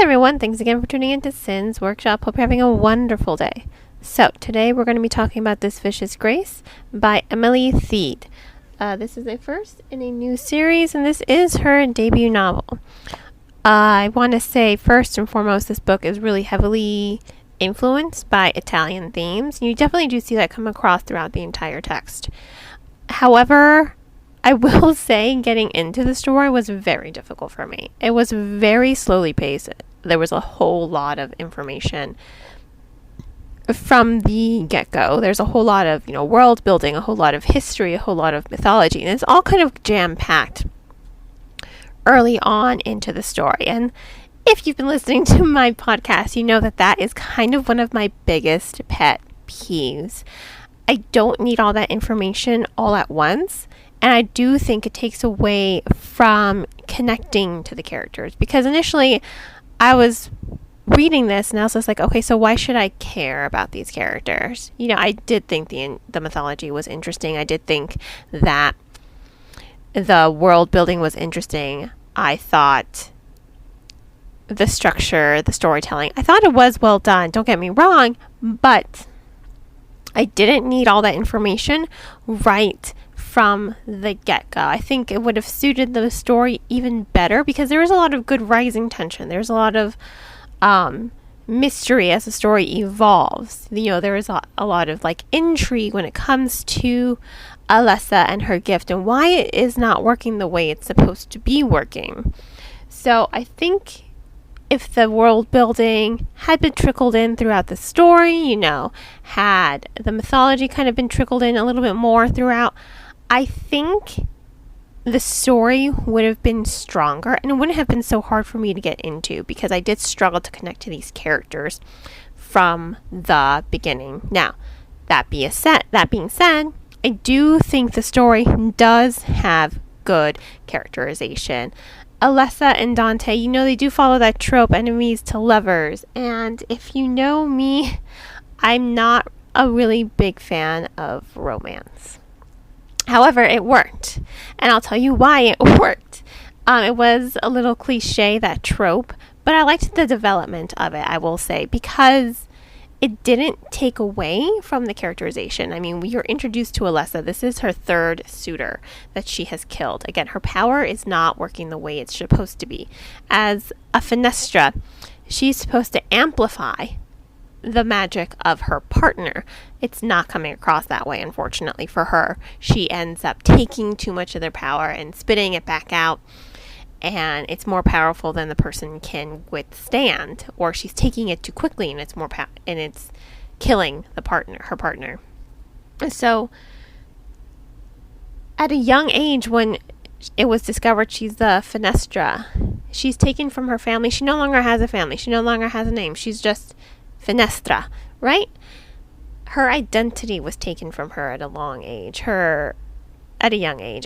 there, everyone. Thanks again for tuning into Sin's Workshop. Hope you're having a wonderful day. So, today we're going to be talking about This Vicious Grace by Emily Thiede. This is a first in a new series, and this is her debut novel. I want to say, first and foremost, this book is really heavily influenced by Italian themes. You definitely do see that come across throughout the entire text. However, I will say getting into the story was very difficult for me. It was very slowly paced. There was a whole lot of information from the get-go. There's a whole lot of, world building, a whole lot of history, a whole lot of mythology, and it's all kind of jam-packed early on into the story. And if you've been listening to my podcast, you know that is kind of one of my biggest pet peeves. I don't need all that information all at once. And I do think it takes away from connecting to the characters. Because initially, I was reading this and I was just like, okay, so why should I care about these characters? I did think the mythology was interesting. I did think that the world building was interesting. I thought the structure, the storytelling, I thought it was well done. Don't get me wrong. But I didn't need all that information right from the get-go. I think it would have suited the story even better because there is a lot of good rising tension. There's a lot of mystery as the story evolves. There is a lot of intrigue when it comes to Alessa and her gift and why it is not working the way it's supposed to be working. So I think if the world building had been trickled in throughout the story, had the mythology kind of been trickled in a little bit more throughout, I think the story would have been stronger and it wouldn't have been so hard for me to get into because I did struggle to connect to these characters from the beginning. Now, that being said, I do think the story does have good characterization. Alessa and Dante, they do follow that trope, enemies to lovers. And if you know me, I'm not a really big fan of romance. However, it worked. And I'll tell you why it worked. It was a little cliche, that trope, but I liked the development of it, I will say, because it didn't take away from the characterization. I mean, we are introduced to Alessa. This is her third suitor that she has killed. Again, her power is not working the way it's supposed to be. As a Fenestra, she's supposed to amplify the magic of her partner. It's not coming across that way, unfortunately, for her. She ends up taking too much of their power and spitting it back out, and it's more powerful than the person can withstand, or she's taking it too quickly and it's more and it's killing her partner. So at a young age, when it was discovered she's the Fenestra, she's taken from her family. She no longer has a family. She no longer has a name. She's just Fenestra, right? Her identity was taken from her at a young age,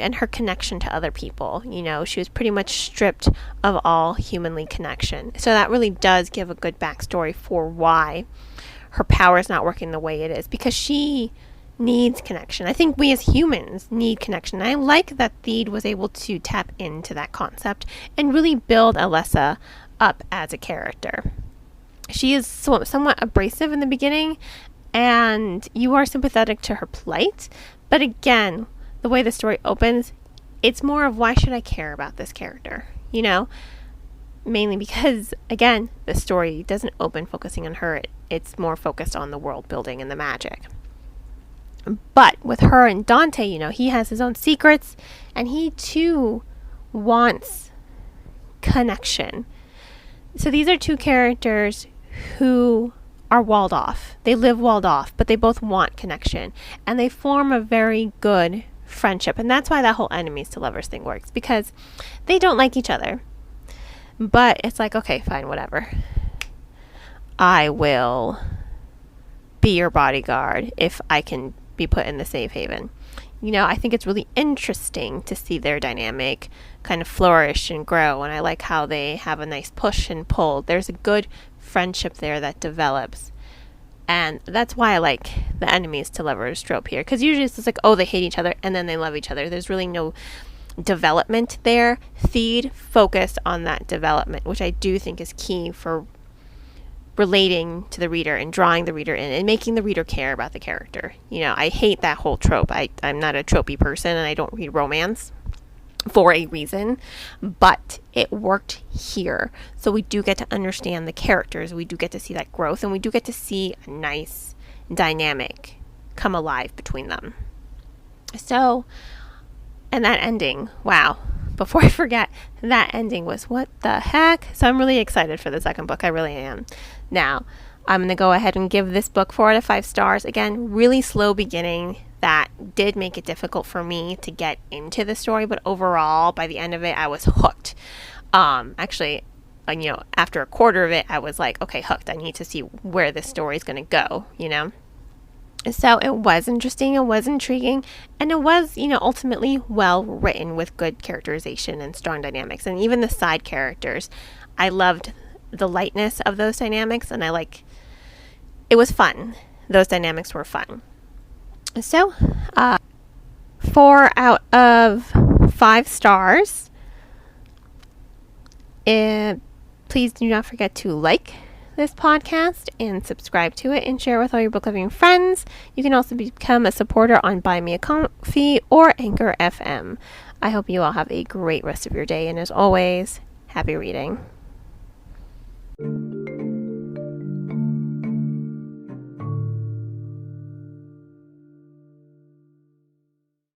and her connection to other people. She was pretty much stripped of all humanly connection. So that really does give a good backstory for why her power is not working the way it is, because she needs connection. I think we as humans need connection. I like that Thiede was able to tap into that concept and really build Alessa up as a character. She is somewhat abrasive in the beginning, and you are sympathetic to her plight. But again, the way the story opens, it's more of why should I care about this character? Mainly because, again, the story doesn't open focusing on her. It's more focused on the world building and the magic. But with her and Dante, he has his own secrets, and he too wants connection. So these are two characters who are walled off. They live walled off, but they both want connection, and they form a very good friendship. And that's why that whole enemies to lovers thing works, because they don't like each other, but it's like, okay, fine, whatever. I will be your bodyguard if I can be put in the safe haven. I think it's really interesting to see their dynamic kind of flourish and grow, and I like how they have a nice push and pull. There's a good friendship there that develops, and that's why I like the enemies to lovers trope here, because usually it's just like, oh, they hate each other and then they love each other. There's really no development there, feed focused on that development, which I do think is key for relating to the reader and drawing the reader in and making the reader care about the character. I hate that whole trope. I'm not a tropey person, and I don't read romance for a reason, but it worked here. So we do get to understand the characters, we do get to see that growth, and we do get to see a nice dynamic come alive between them. So, and that ending, wow. Before I forget, that ending was what the heck? So I'm really excited for the second book. I really am. Now, I'm going to go ahead and give this book 4 out of 5 stars. Again, really slow beginning. That did make it difficult for me to get into the story, but overall, by the end of it, I was hooked. Actually, after a quarter of it, I was like, okay, hooked. I need to see where this story is going to go, So it was interesting, it was intriguing, and it was, ultimately well written with good characterization and strong dynamics. And even the side characters, I loved the lightness of those dynamics, and it was fun. Those dynamics were fun. So, 4 out of 5 stars. Please do not forget to like this podcast and subscribe to it and share with all your book loving friends. You can also become a supporter on Buy Me a Coffee or Anchor FM. I hope you all have a great rest of your day, and as always, happy reading.